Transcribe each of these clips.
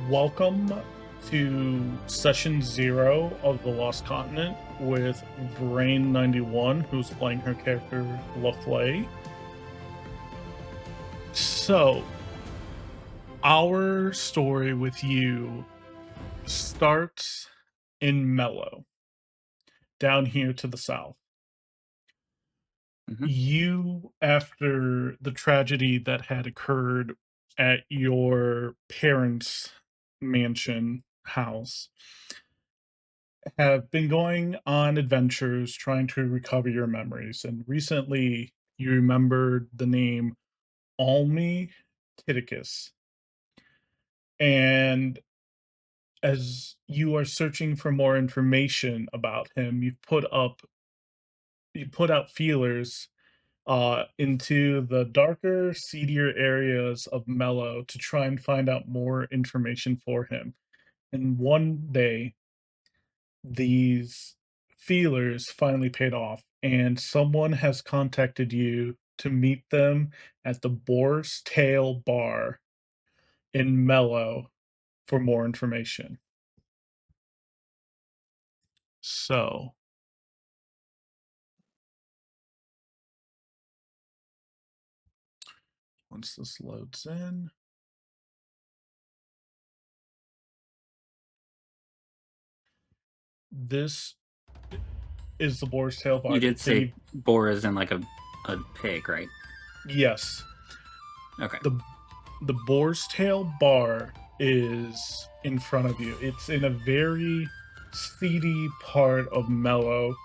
Welcome to session 0 of The Lost Continent with Brain91, who's playing her character Leflay. So, our story with you starts in Mellow, down here to the south. You, after the tragedy that had occurred at your parents' mansion house, have been going on adventures trying to recover your memories. And recently, you remembered the name Almi Titticus. And as you are searching for more information about him, you put out feelers into the darker, seedier areas of Mellow to try and find out more information for him. And one day, these feelers finally paid off, and someone has contacted you to meet them at the Boar's Tail Bar in Mellow for more information. So, once this loads in, this is the Boar's Tail Bar. You did say boar is in like a pig, right? Yes. Okay. The Boar's Tail Bar is in front of you. It's in a very seedy part of Mellow,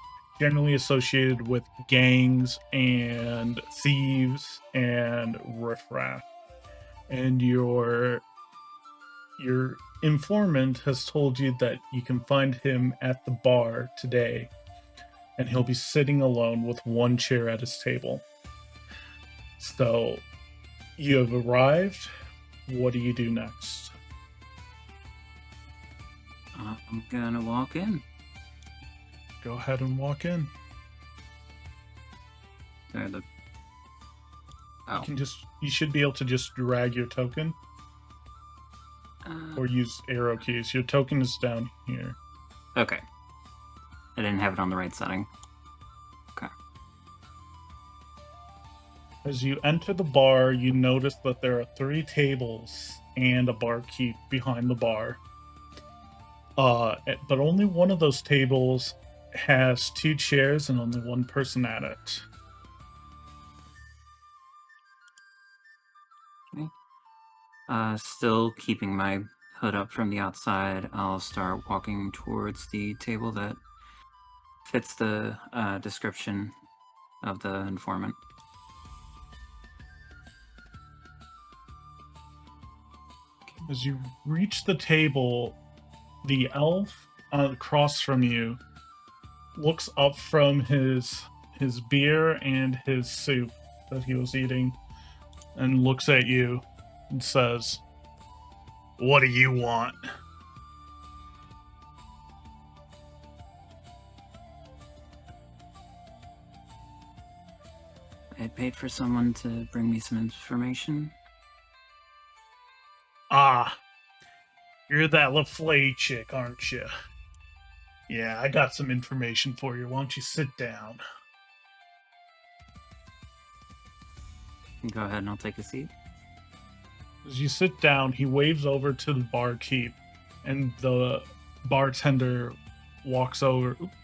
generally associated with gangs and thieves and riffraff. And your informant has told you that you can find him at the bar today, and he'll be sitting alone with one chair at his table. So, you have arrived. What do you do next? I'm gonna walk in. Go ahead and walk in. There, Oh. You should be able to just drag your token. Or use arrow keys. Your token is down here. Okay. I didn't have it on the right setting. Okay. As you enter the bar, you notice that there are 3 tables and a barkeep behind the bar. But only one of those tables has 2 chairs and only one person at it. Okay. Still keeping my hood up from the outside, I'll start walking towards the table that fits the description of the informant. As you reach the table, the elf across from you looks up from his beer and his soup that he was eating and looks at you and says, "What do you want?" I paid for someone to bring me some information. Ah, you're that Leflay chick, aren't you? Yeah, I got some information for you. Why don't you sit down? Go ahead and I'll take a seat. As you sit down, he waves over to the barkeep, and the bartender walks over. Oops,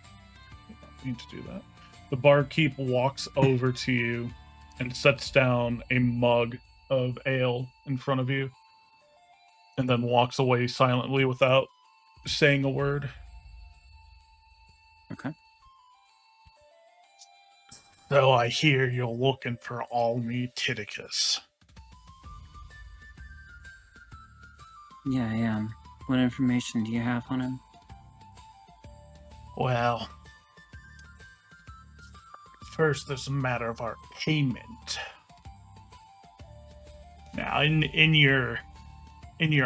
I need to do that. The barkeep walks over to you and sets down a mug of ale in front of you, and then walks away silently without saying a word. Okay. So I hear you're looking for Almi Titticus. Yeah, I am. What information do you have on him? Well, first there's a matter of our payment. Now, in your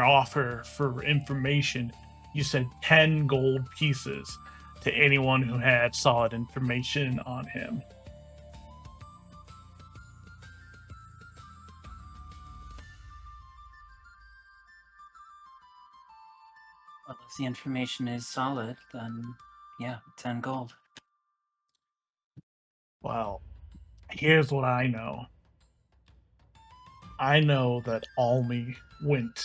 offer for information, you said 10 gold pieces to anyone who had solid information on him. Well, if the information is solid, then yeah, 10 gold. Well, here's what I know. I know that Almi went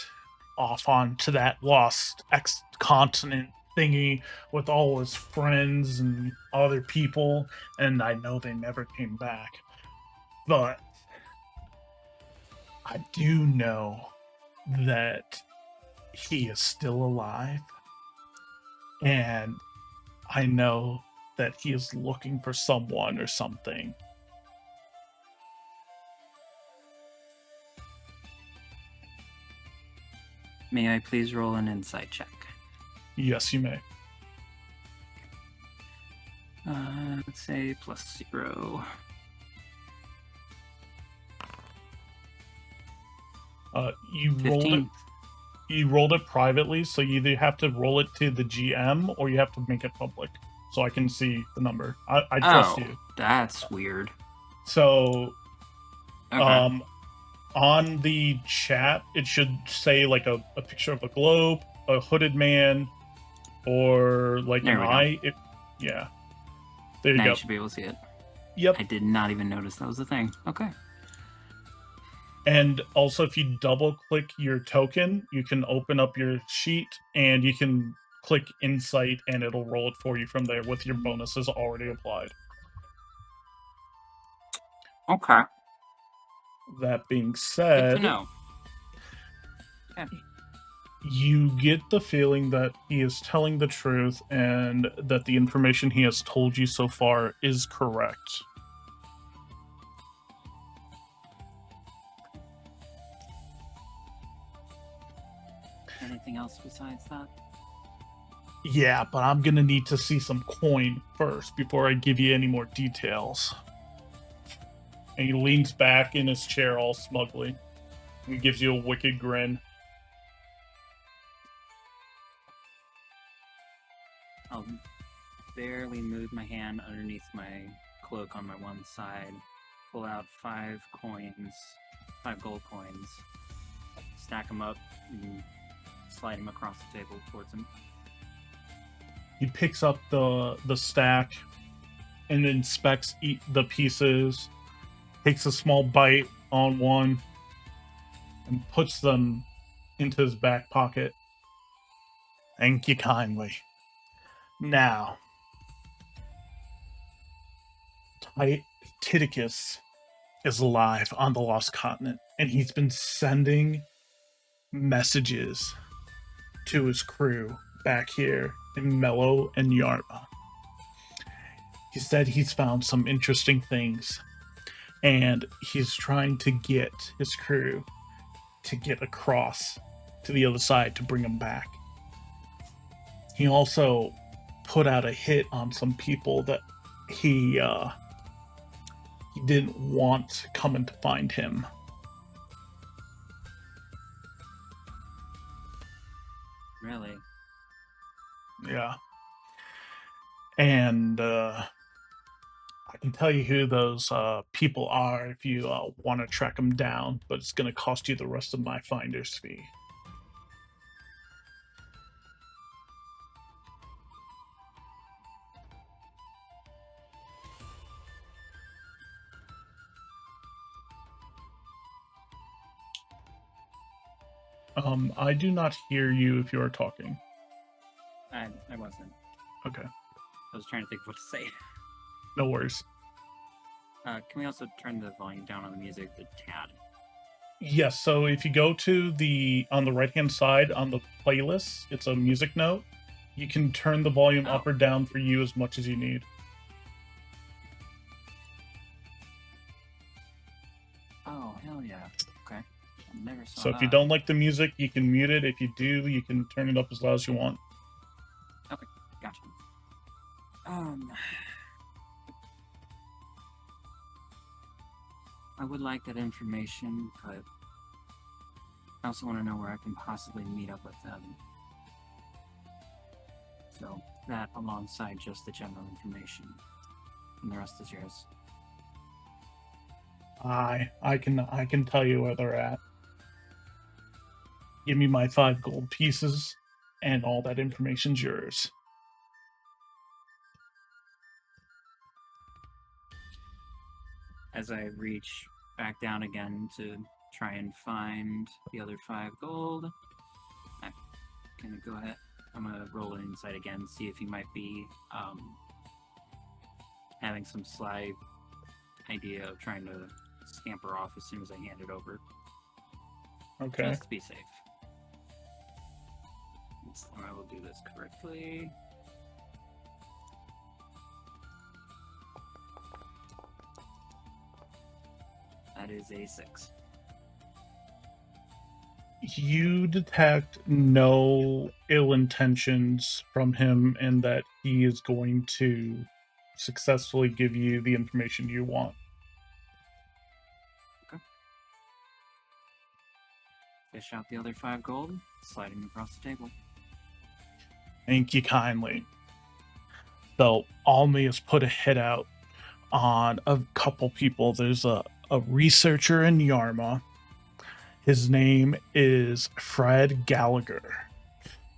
off onto that lost X continent thingy with all his friends and other people, and I know they never came back. But I do know that he is still alive, and I know that he is looking for someone or something. May I please roll an insight check? Yes, you may. Let's say +0. You rolled it. 15. You rolled it privately, so you either have to roll it to the GM or you have to make it public, so I can see the number. I trust Oh, you. that's weird. So, Okay. um, on the chat, it should say like a picture of a globe, a hooded man, or like an There we go. eye. Yeah, there you Now you go. should be able to see it. Yep. I did not even notice that was a thing. Okay. And also, if you double click your token, you can open up your sheet and you can click insight and it'll roll it for you from there with your bonuses already applied. Okay. That being Good to said, know. Okay. you get the feeling that he is telling the truth and that the information he has told you so far is correct. Anything else besides that? Yeah, but I'm gonna need to see some coin first before I give you any more details. And he leans back in his chair all smugly and gives you a wicked grin. I'll barely move my hand underneath my cloak on my one side, pull out 5 gold coins, stack them up, and slide them across the table towards him. He picks up the stack and inspects the pieces, takes a small bite on one, and puts them into his back pocket. Thank you kindly. Now, Titticus is alive on the Lost Continent, and he's been sending messages to his crew back here in Mellow and Yarma. He said he's found some interesting things, and he's trying to get his crew to get across to the other side to bring them back. He also put out a hit on some people that he didn't want coming to find him. Really? Yeah. And I can tell you who those people are if you want to track them down, but it's going to cost you the rest of my finder's fee. I do not hear you if you are talking. I wasn't. Okay, I was trying to think of what to say. no worries. Can we also turn the volume down on the music a tad? Yes, so if you go to on the right hand side on the playlist, it's a music note. You can turn the volume up or down for you as much as you need. Oh, hell yeah. Okay. I never saw So that. if you don't like the music, you can mute it. If you do, you can turn it up as loud as you want. Okay, gotcha. I would like that information, but I also want to know where I can possibly meet up with them. So that alongside just the general information. And the rest is yours. I can tell you where they're at. Give me my 5 gold pieces, and all that information's yours. As I reach back down again to try and find the other 5 gold, I'm gonna go ahead. I'm gonna roll an insight again, see if he might be having some sly idea of trying to scamper off as soon as I hand it over. Okay. Just to be safe. I will do this correctly. That is a 6. You detect no ill intentions from him and that he is going to successfully give you the information you want. Okay. Fish out the other 5 gold, sliding across the table. Thank you kindly. So Almi has put a hit out on a couple people. There's a researcher in Yarma. His name is Fred Gallagher.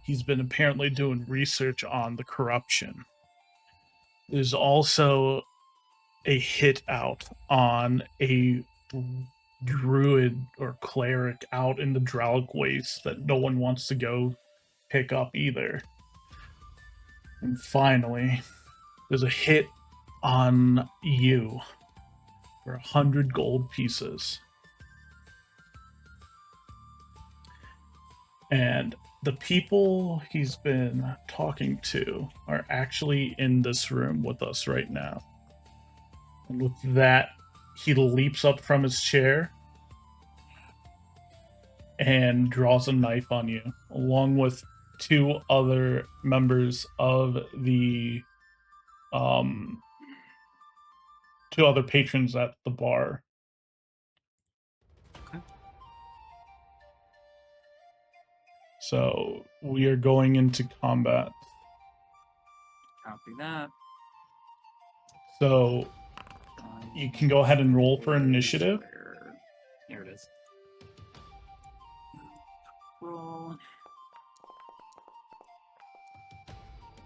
He's been apparently doing research on the corruption. There's also a hit out on a druid or cleric out in the Dralk Waste that no one wants to go pick up either. And finally, there's a hit on you for 100 gold pieces. And the people he's been talking to are actually in this room with us right now. And with that, he leaps up from his chair and draws a knife on you, along with 2 other members of the 2 other patrons at the bar. Okay. So we are going into combat. Copy that. So you can go ahead and roll for initiative. Here it is. Roll.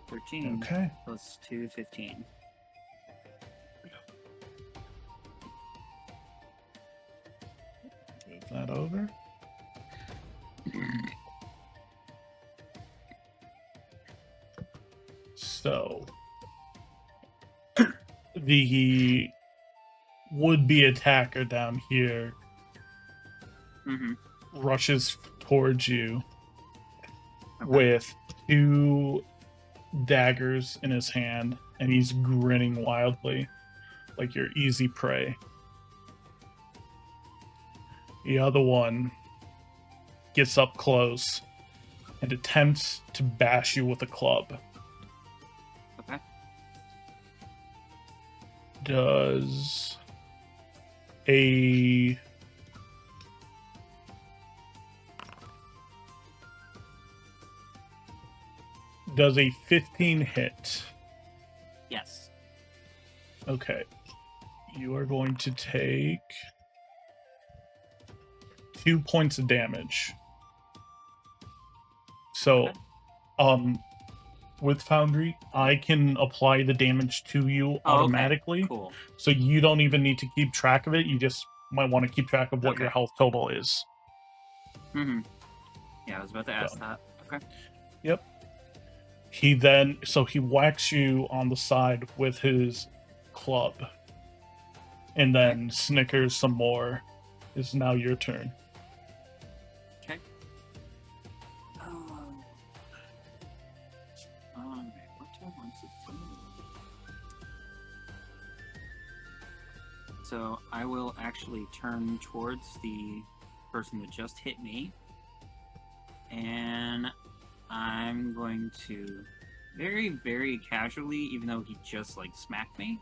13 Okay. plus 2, 15. Move that over. So the would-be attacker down here rushes towards you with 2 daggers in his hand, and he's grinning wildly like your easy prey. The other one gets up close and attempts to bash you with a club. Okay. Does a Does a 15 hit? Yes. Okay. You are going to take 2 points of damage. So, with Foundry, I can apply the damage to you automatically. Okay. Cool. So you don't even need to keep track of it. You just might want to keep track of what your health total is. Yeah, I was about to ask that. Okay. Yep. He whacks you on the side with his club, and then snickers some more. It's now your turn. Okay. What do I want to do? So I will actually turn towards the person that just hit me, and I'm going to very, very casually, even though he just smacked me,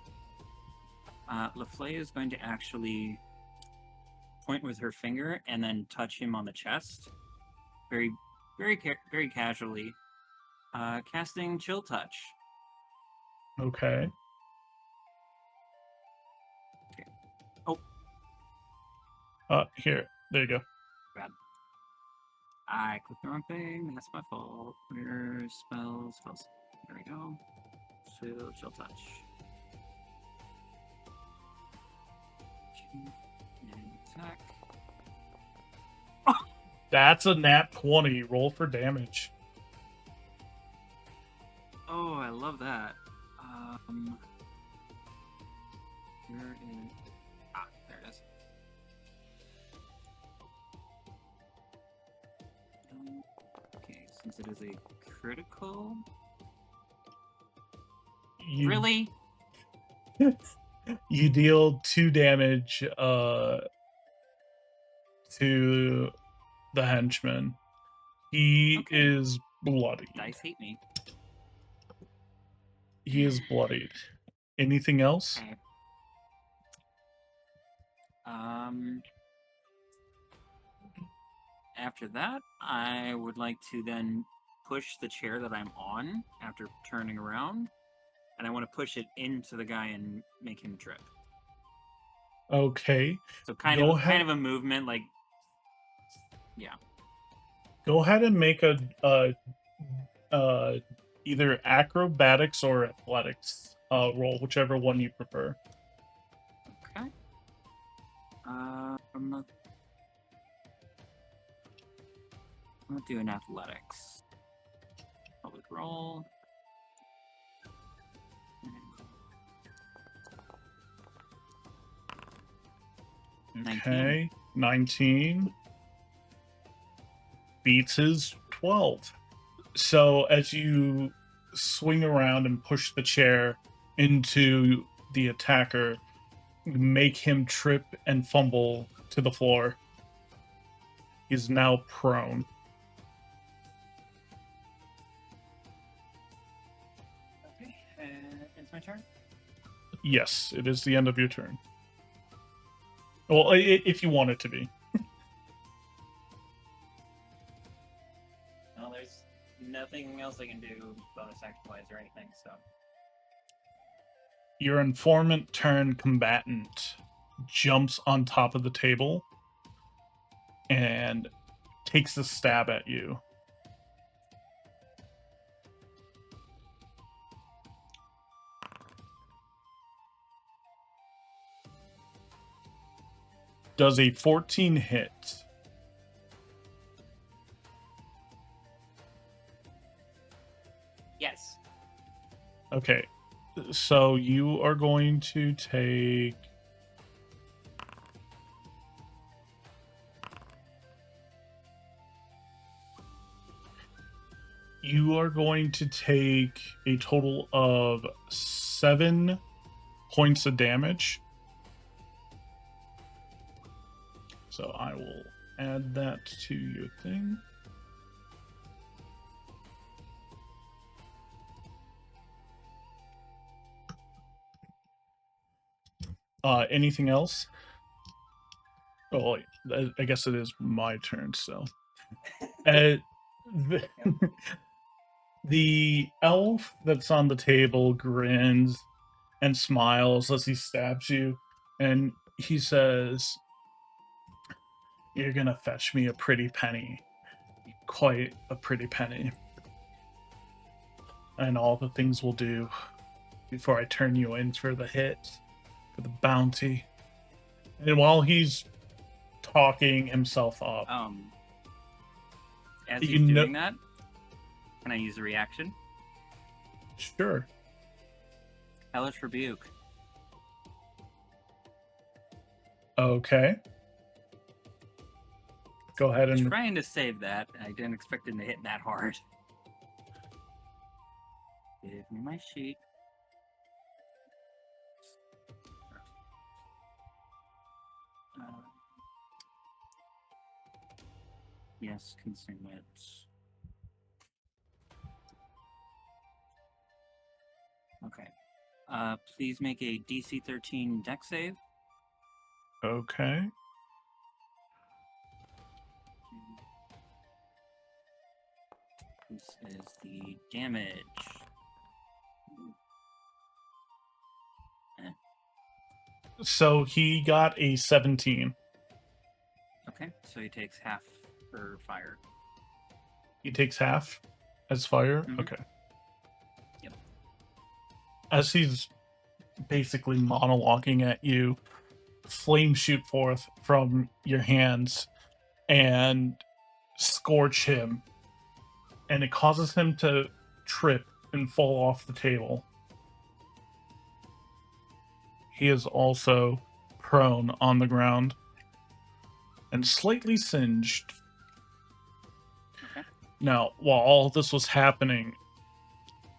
Leflay is going to actually point with her finger and then touch him on the chest, very, very, very casually, casting Chill Touch. Okay. Oh. Here. There you go. Bad. I clicked the wrong thing. That's my fault. Where's spells? Spells. There we go. Chill touch. And attack. That's a nat 20. Roll for damage. Oh, I love that. Where is... there it is. Okay, since it is a critical... You, Really? you deal 2 damage to the henchman. He Okay. is bloodied. Dice hate me. He is bloodied. Anything else? Okay. After that, I would like to then push the chair that I'm on after turning around, and I want to push it into the guy and make him trip. Okay. So kind Go of ahead. a movement like, yeah. Go ahead and make a either acrobatics or athletics roll, whichever one you prefer. Okay. I'm gonna do an athletics. Public roll. Okay. 19 beats his 12. So as you swing around and push the chair into the attacker, make him trip and fumble to the floor. He's now prone. Okay, it's my turn. Yes, it is the end of your turn. Well, if you want it to be. Well, there's nothing else I can do bonus action wise or anything, so. Your informant turned combatant jumps on top of the table and takes a stab at you. Does a 14 hit? Yes. Okay. So you are going to take... You are going to take a total of 7 points of damage. So I will add that to your thing. Anything else? Oh, wait, I guess it is my turn, so. The, the elf that's on the table grins and smiles as he stabs you, and he says, "You're gonna fetch me a pretty penny. Quite a pretty penny. And all the things we'll do before I turn you in for the hit, for the bounty." And while he's talking himself up, As you he's know, doing that, can I use a reaction? sure. Hellish Rebuke. Okay. Go ahead and Trying to save that. I didn't expect him to hit that hard. Give me my sheet. Yes, consume it. Okay. Please make a DC 13 deck save. Okay. This is the damage. So he got a 17. Okay, so he takes half for fire. He takes half as fire? Mm-hmm. Okay. Yep. As he's basically monologuing at you, flames shoot forth from your hands and scorch him, and it causes him to trip and fall off the table. He is also prone on the ground and slightly singed. Okay. Now, while all this was happening,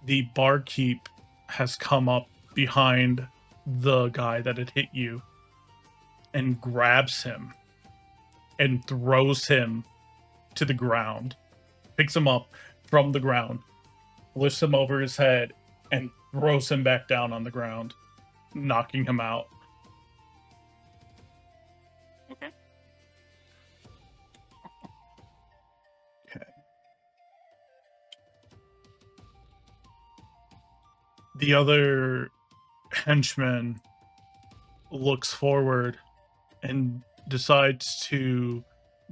the barkeep has come up behind the guy that had hit you and grabs him and throws him to the ground, picks him up from the ground, lifts him over his head, and throws him back down on the ground, knocking him out. Okay. Okay. The other henchman looks forward and decides to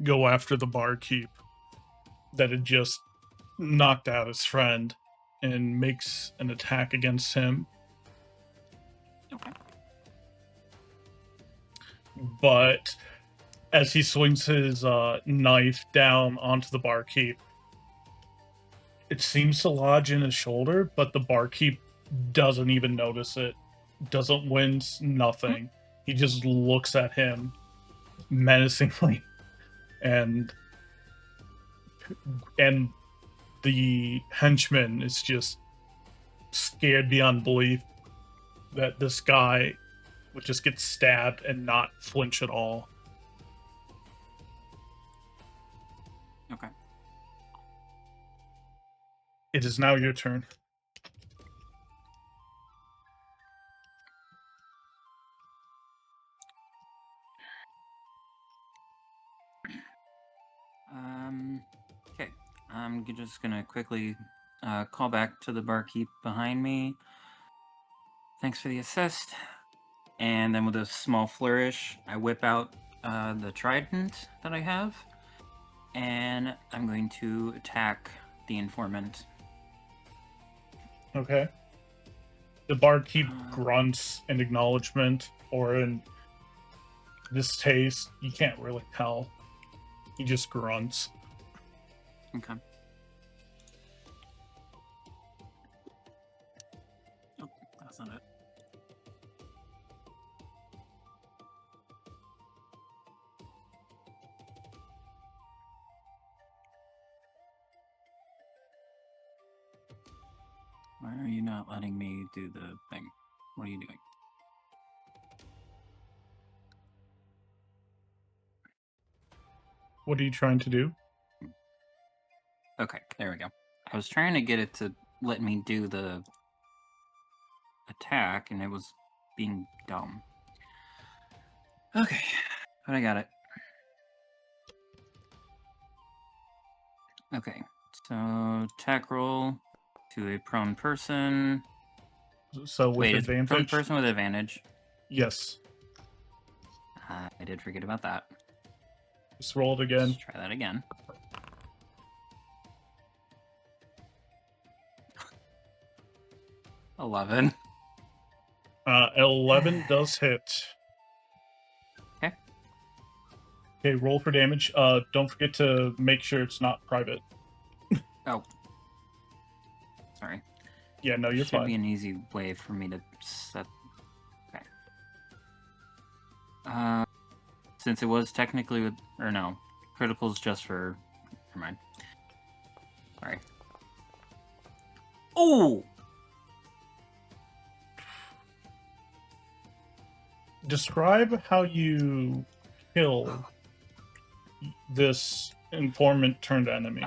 go after the barkeep that had just knocked out his friend and makes an attack against him. Okay. But as he swings his knife down onto the barkeep, it seems to lodge in his shoulder, but the barkeep doesn't even notice it, doesn't wince, nothing. He just looks at him menacingly, and and the henchman is just scared beyond belief that this guy would just get stabbed and not flinch at all. Okay. It is now your turn. Okay. Just gonna quickly call back to the barkeep behind me. Thanks for the assist. And then with a small flourish, I whip out the trident that I have, and I'm going to attack the informant. Okay. The barkeep grunts in acknowledgement or in distaste. You can't really tell. He just grunts. Okay. Oh, that's not it. Why are you not letting me do the thing? What are you doing? What are you trying to do? Okay, there we go. I was trying to get it to let me do the attack, and it was being dumb. Okay, but I got it. Okay, so attack roll to a prone person. So with Wait, it's prone advantage? person with advantage. Yes. I did forget about that. Just roll it again. Let's try that again. $11. 11 does hit. Okay. Okay, roll for damage. Don't forget to make sure it's not private. Oh. Sorry. Yeah, no, you're Should fine. be an easy way for me to set. Okay. Since it was technically with, or no, critical's just for. Never mind. Sorry. Oh. Describe how you kill this informant turned enemy.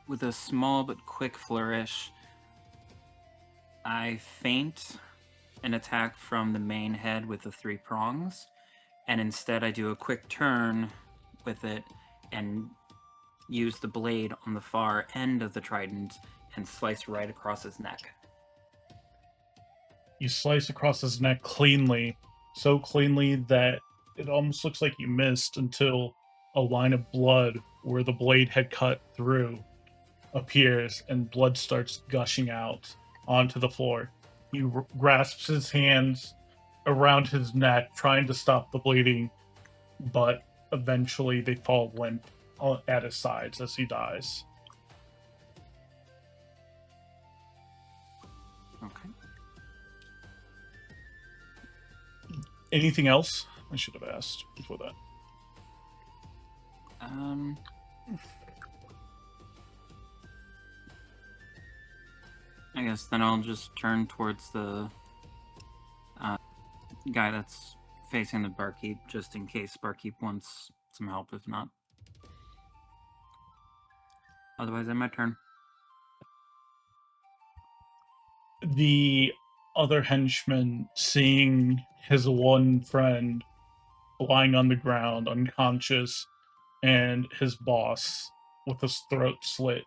With a small but quick flourish, I feint an attack from the main head with the 3 prongs, and instead I do a quick turn with it and use the blade on the far end of the trident and slice right across his neck. You slice across his neck cleanly, so cleanly that it almost looks like you missed until a line of blood where the blade had cut through appears and blood starts gushing out onto the floor. He grasps his hands around his neck, trying to stop the bleeding, but eventually they fall limp at his sides as he dies. Okay. Anything else? I should have asked before that. I guess then I'll just turn towards the guy that's facing the barkeep, just in case barkeep wants some help. If not, otherwise, end my turn. The other henchman, seeing his one friend lying on the ground, unconscious, and his boss with his throat slit,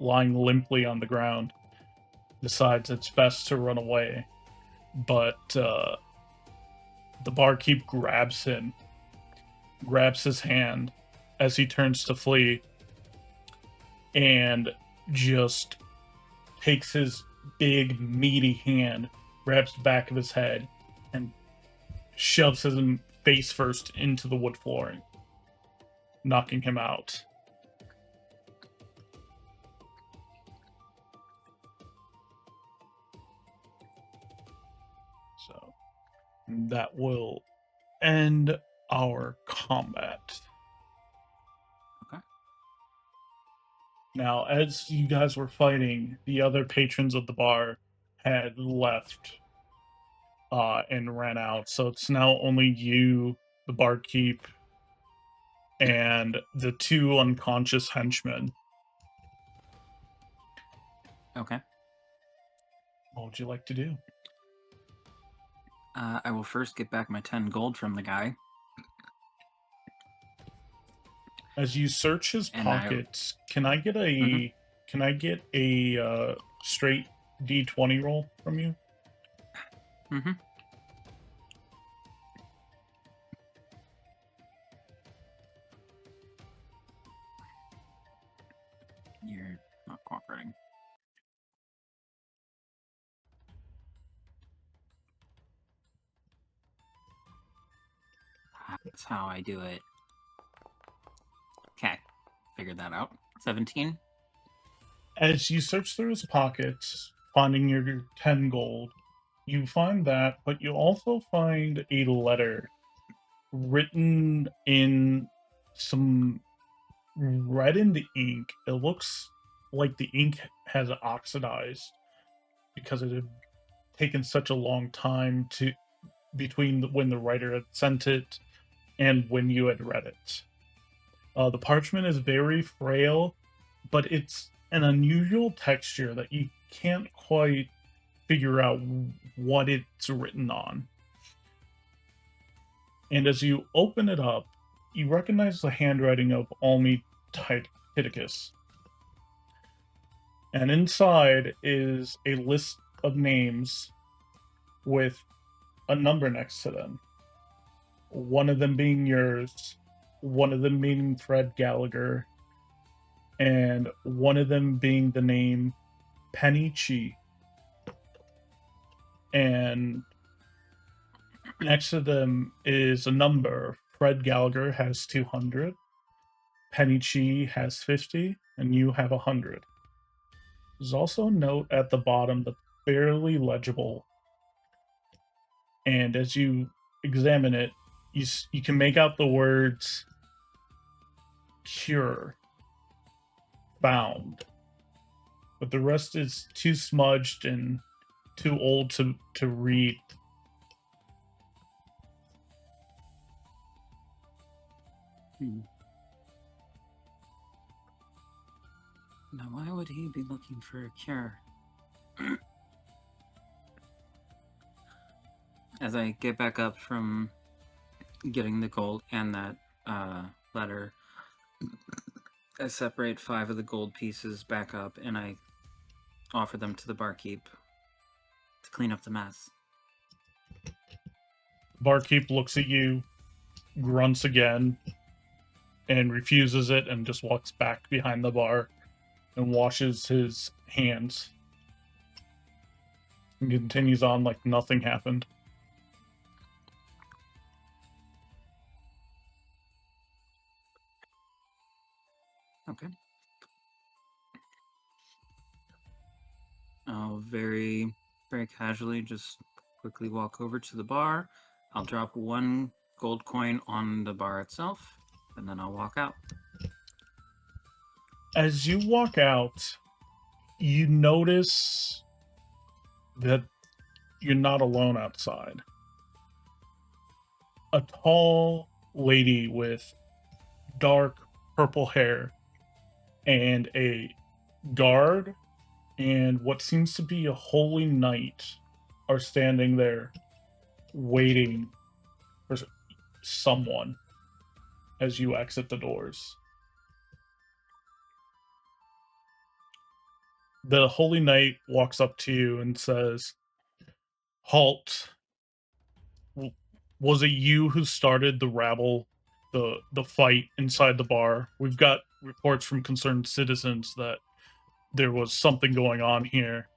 lying limply on the ground, decides it's best to run away. But the barkeep grabs his hand as he turns to flee, and just takes his big, meaty hand, grabs the back of his head, and shoves him face first into the wood flooring, knocking him out. So that will end our combat. Okay. Now, as you guys were fighting, the other patrons of the bar had left and ran out. So it's now only you, the barkeep, and the two unconscious henchmen. Okay. What would you like to do? I will first get back my 10 gold from the guy. As you search his And pockets, can I get a straight D20 roll from you? Mm-hmm. You're not cooperating. That's how I do it. Okay. Figured that out. 17. As you search through his pockets, finding your 10 gold, you find that, but you also find a letter written in some reddened ink. It looks like the ink has oxidized because it had taken such a long time to between when the writer had sent it and when you had read it. The parchment is very frail, but it's an unusual texture that you can't quite figure out what it's written on. And as you open it up, you recognize the handwriting of Almi Titticus. And inside is a list of names with a number next to them. One of them being yours, one of them being Fred Gallagher, and one of them being the name Penny Chi. And next to them is a number. Fred Gallagher has 200, Penny Chi has 50, and you have 100. There's also a note at the bottom that's barely legible. And as you examine it, you can make out the words cure, found. But the rest is too smudged and too old to read. Now, why would he be looking for a cure? As I get back up from getting the gold and that letter, I separate 5 of the gold pieces back up and I offer them to the barkeep to clean up the mess. Barkeep looks at you, grunts again, and refuses it and just walks back behind the bar and washes his hands and continues on like nothing happened. Okay. I'll very casually just quickly walk over to the bar. I'll drop one gold coin on the bar itself, and then I'll walk out. As you walk out, you notice that you're not alone outside. A tall lady with dark purple hair and a guard and what seems to be a holy knight are standing there waiting for someone as you exit the doors. The holy knight walks up to you and says, "Halt. Was it you who started the rabble, the fight inside the bar? We've got reports from concerned citizens that there was something going on here."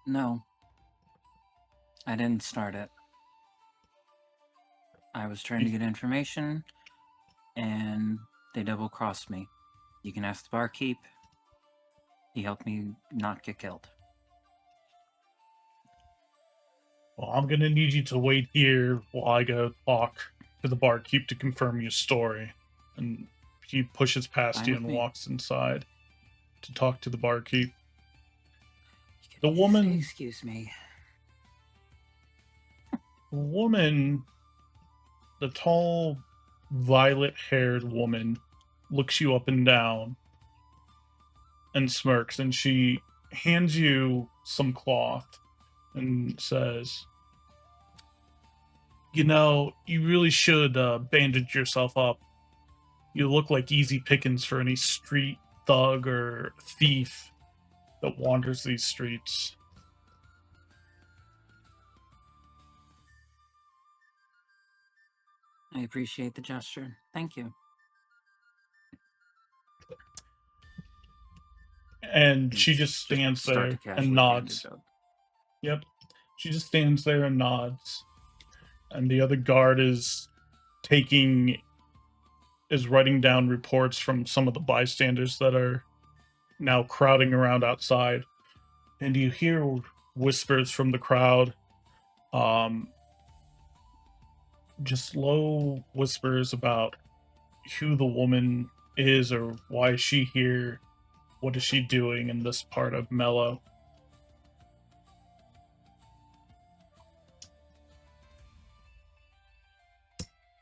No, I didn't start it. I was trying to get information, and they double crossed me. You can ask the barkeep. He helped me not get killed. Well, I'm gonna need you to wait here while I go talk to the barkeep to confirm your story. And he pushes past Fine you with and me. walks inside to talk to the barkeep. The Please woman, excuse me. the woman, the tall, violet-haired woman, looks you up and down and smirks, and she hands you some cloth and says, "You know, you really should bandage yourself up. You look like easy pickings for any street thug or thief that wanders these streets." I appreciate the gesture. Thank you. And And she just just stands start to there and casually bandage nods. up. Yep. She just stands there and nods. And the other guard taking is writing down reports from some of the bystanders that are now crowding around outside. And you hear whispers from the crowd, um, just low whispers about who the woman is or why is she here, what is she doing in this part of Mellow.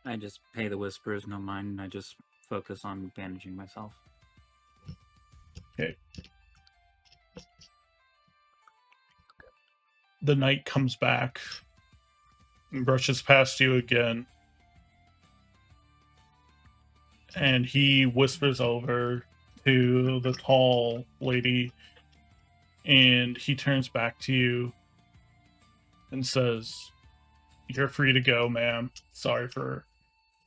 I just pay the whispers no mind, and I just focus on bandaging myself. Okay. The knight comes back and brushes past you again, and he whispers over to the tall lady, and he turns back to you and says, "You're free to go, ma'am. Sorry for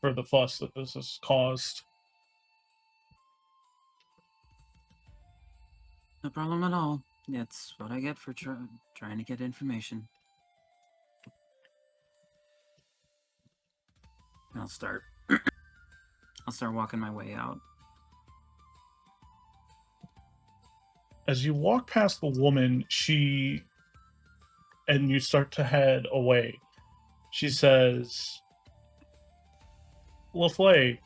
the fuss that this has caused." No problem at all. It's what I get for trying to get information. I'll start. I'll start walking my way out. As you walk past the woman, and you start to head away, she says, "Leflay,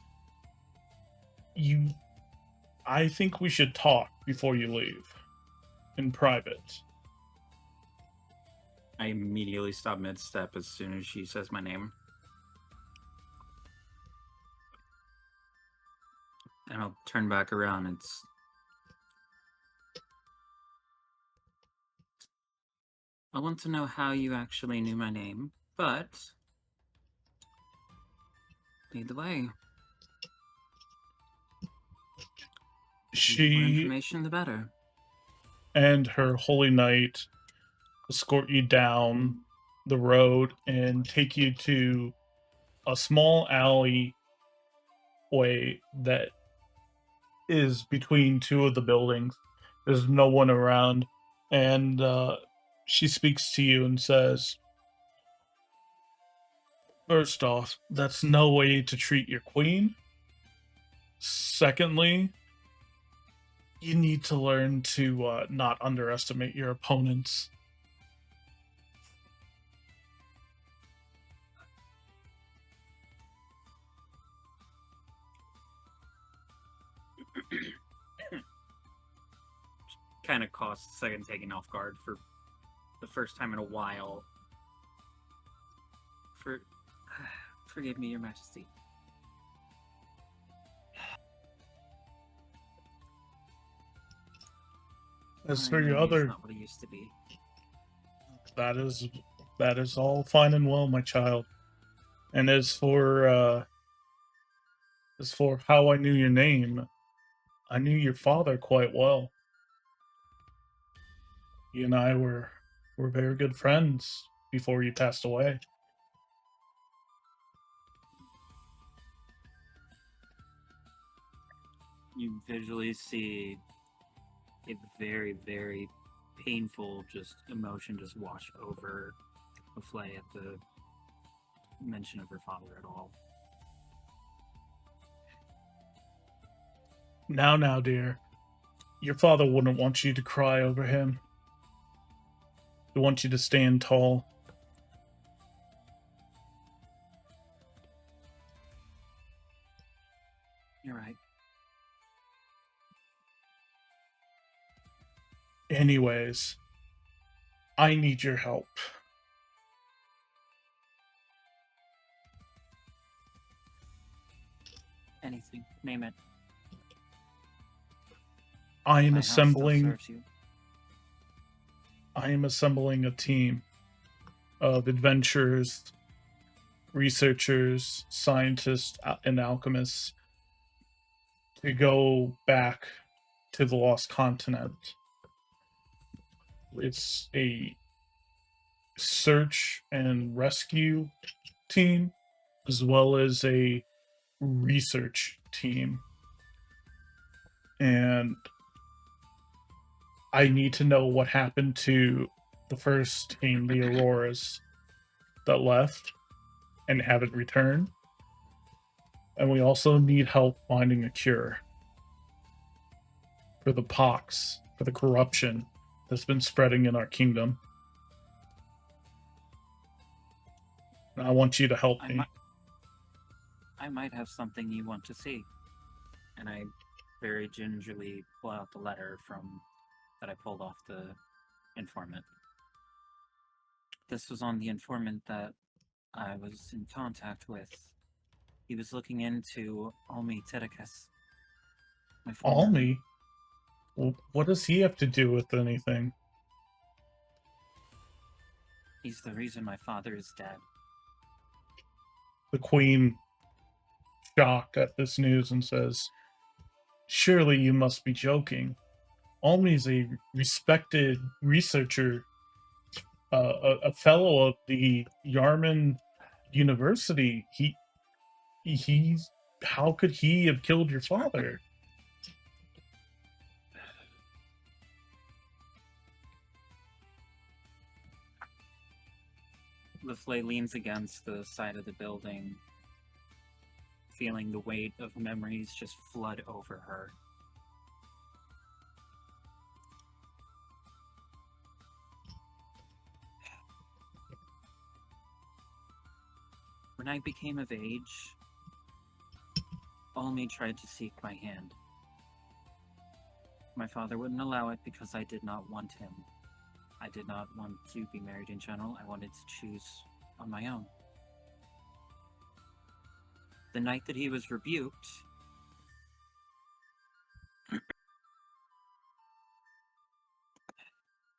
you I think we should talk before you leave in private." I immediately stop mid-step as soon as she says my name. And I'll turn back around. I want to know how you actually knew my name, but lead the way. The more She information, the better. and her holy knight escort you down the road and take you to a small alleyway that is between two of the buildings. There's no one around, and she speaks to you and says, "First off, that's no way to treat your queen. Secondly, you need to learn to not underestimate your opponents." Kind of costs a second taken off guard for the first time in a while. For Forgive me, Your Majesty. As My for your memory is other, not what it used to be. that is that is all fine and well, my child. And as for how I knew your name, I knew your father quite well. He and I were very good friends before he passed away. You visually see a very, very painful just emotion just wash over Leflay at the mention of her father at all. Now, dear, your father wouldn't want you to cry over him. He wants you to stand tall. You're right. Anyways, I need your help. Anything. Name it. I am My house still assembling serves you. I am assembling a team of adventurers, researchers, scientists, and alchemists to go back to the lost continent. It's a search and rescue team as well as a research team. And I need to know what happened to the first team, the Auroras, that left and haven't returned. And we also need help finding a cure for the pox, for the corruption that's been spreading in our kingdom. And I want you to help I me. might, I might have something you want to see. And I very gingerly pull out the letter from that I pulled off the informant. This was on the informant that I was in contact with. He was looking into Almi Titticus, my former. Almi? Well, what does he have to do with anything? He's the reason my father is dead. The queen, shocked at this news, and says, "Surely you must be joking. Almi's a respected researcher, a fellow of the Yarman University. He's how could he have killed your father?" Leflay leans against the side of the building, feeling the weight of memories just flood over her. When I became of age, Almi tried to seek my hand. My father wouldn't allow it because I did not want him. I did not want to be married in general. I wanted to choose on my own. The night that he was rebuked,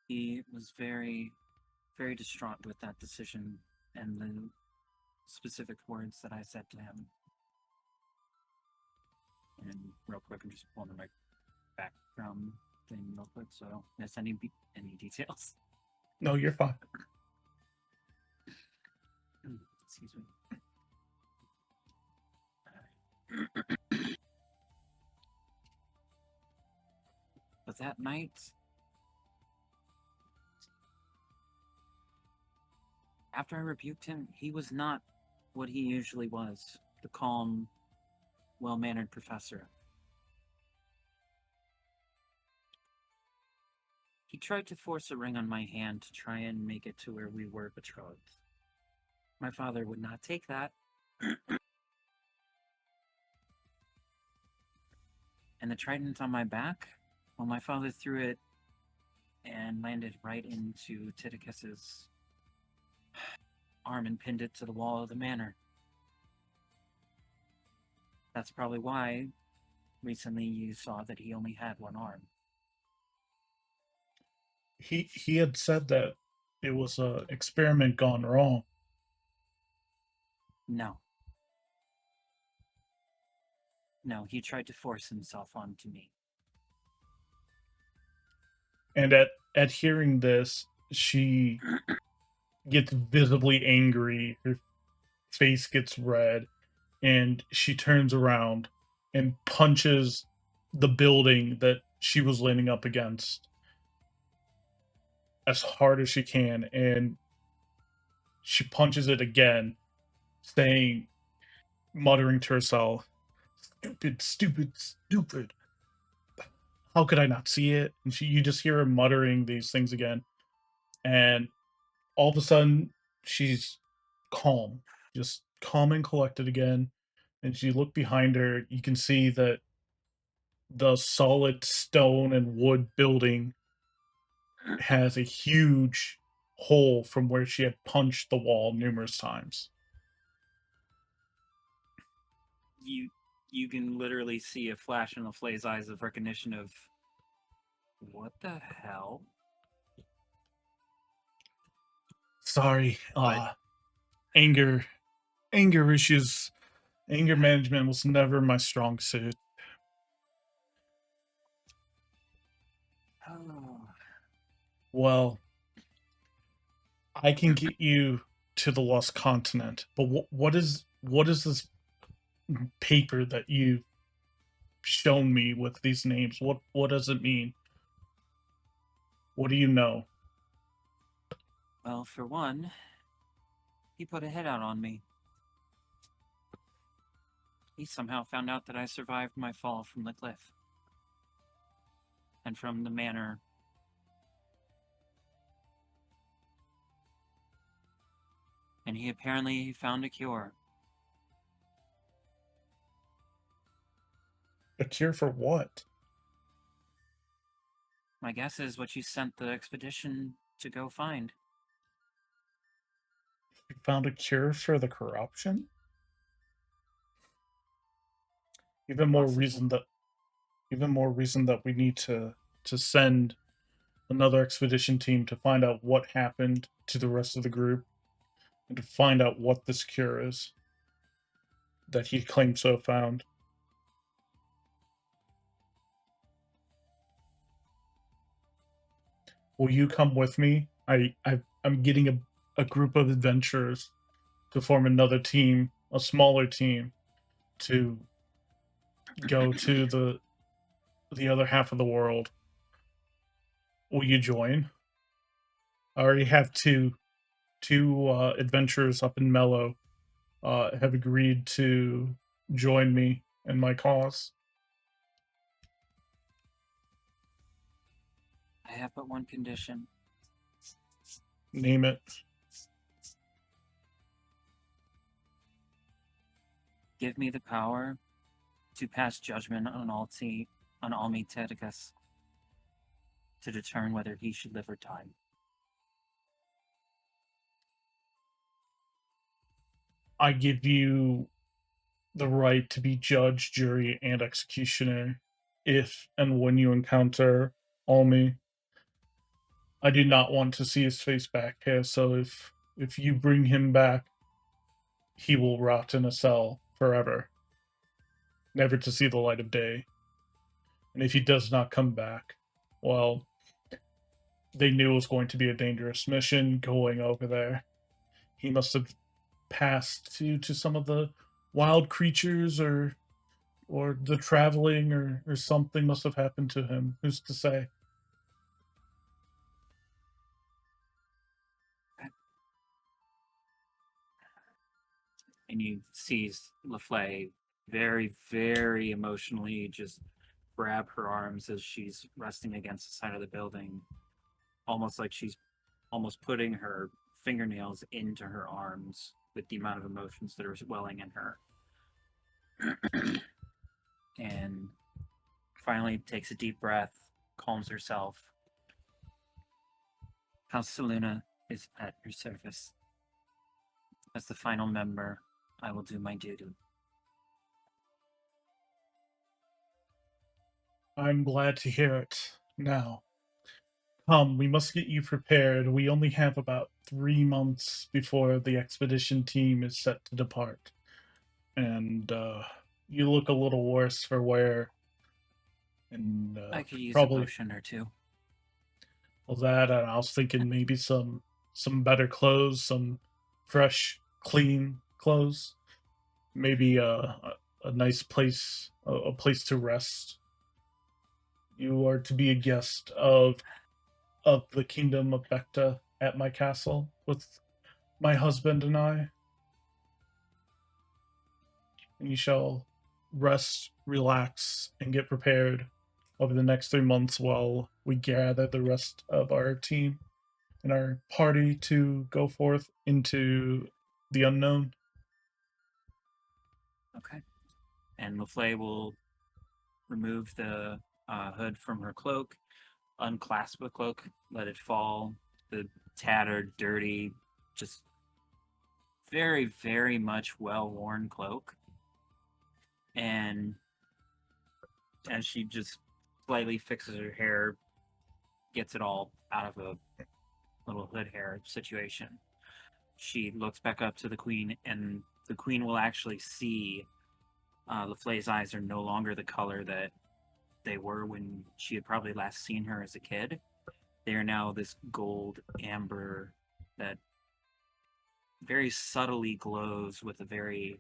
he was very, very distraught with that decision and the specific words that I said to him. And real quick, I'm just pulling my background thing real quick so I don't miss any details. No, you're fine. Excuse me. But that night, after I rebuked him, he was not what he usually was, the calm, well-mannered professor. He tried to force a ring on my hand to try and make it to where we were betrothed. My father would not take that. And the trident on my back, well, my father threw it and landed right into Titticus's arm and pinned it to the wall of the manor. That's probably why recently you saw that he only had one arm. He had said that it was a experiment gone wrong, No. No, he tried to force himself onto me. and at hearing this, she gets visibly angry. Her face gets red, and she turns around and punches the building that she was leaning up against as hard as she can, and she punches it again, saying, muttering to herself, "Stupid, stupid, stupid. How could I not see it?" And you just hear her muttering these things again, and all of a sudden, she's calm, just calm and collected again. And she look behind her, you can see that the solid stone and wood building has a huge hole from where she had punched the wall numerous times. You can literally see a flash in Leflay's eyes of recognition of what the hell? Sorry, But anger, anger issues, anger management was never my strong suit. oh, Well, I can get you to the lost continent, but what is this paper that you've shown me with these names? What does it mean? What do you know? well, for one, he put a hit out on me. He somehow found out that I survived my fall from the cliff and from the manor. And he apparently found a cure. A cure for what? My guess is what you sent the expedition to go find. You found a cure for the corruption? Even more Possibly. reason that even more reason that we need to send another expedition team to find out what happened to the rest of the group and to find out what this cure is that he claims to have found. Will you come with me? I'm getting a group of adventurers to form another team, a smaller team, to go to the other half of the world. Will you join? I already have two adventurers up in Mellow have agreed to join me in my cause. I have but one condition. Name it. Give me the power to pass judgment on Almi Titticus to determine whether he should live or die. I give you the right to be judge, jury, and executioner if and when you encounter Almi. I do not want to see his face back here, so if you bring him back, he will rot in a cell forever, never to see the light of day. And if he does not come back, well, they knew it was going to be a dangerous mission going over there. He must have passed to some of the wild creatures, or the traveling, or something must have happened to him. Who's to say? And you see Leflay very, very emotionally just grab her arms as she's resting against the side of the building, almost like she's almost putting her fingernails into her arms with the amount of emotions that are welling in her. And finally takes a deep breath, calms herself. House Seluna is at your service. As the final member, I will do my duty. I'm glad to hear it. Now, come, we must get you prepared. We only have about 3 months before the expedition team is set to depart. And you look a little worse for wear, and I could use a probably potion or two. all that. And I was thinking maybe some better clothes, some fresh, clean clothes. Maybe a nice place, a place to rest. You are to be a guest of the kingdom of Bacta at my castle with my husband and I, and you shall rest, relax, and get prepared over the next 3 months while we gather the rest of our team and our party to go forth into the unknown. Okay. And Leflay will remove the hood from her cloak, unclasp the cloak, let it fall. The tattered, dirty, just very, very much well worn cloak. And as she just slightly fixes her hair, gets it all out of a little hood hair situation, she looks back up to the queen, and the queen will actually see Leflay's eyes are no longer the color that they were when she had probably last seen her as a kid. They are now this gold amber that very subtly glows with a very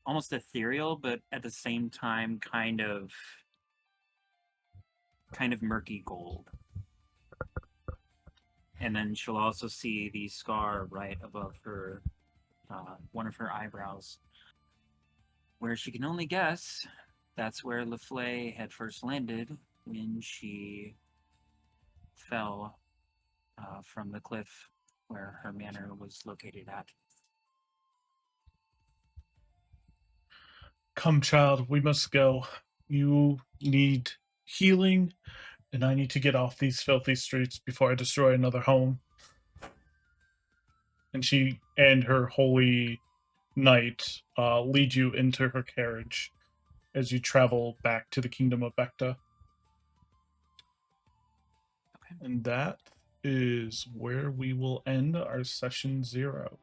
almost ethereal, but at the same time kind of murky gold. And then she'll also see the scar right above her one of her eyebrows, where she can only guess that's where Leflay had first landed when she fell from the cliff where her manor was located at. Come, child, we must go. You need healing, and I need to get off these filthy streets before I destroy another home. And she and her holy knight lead you into her carriage as you travel back to the kingdom of Bacta. Okay. And that is where we will end our session 0.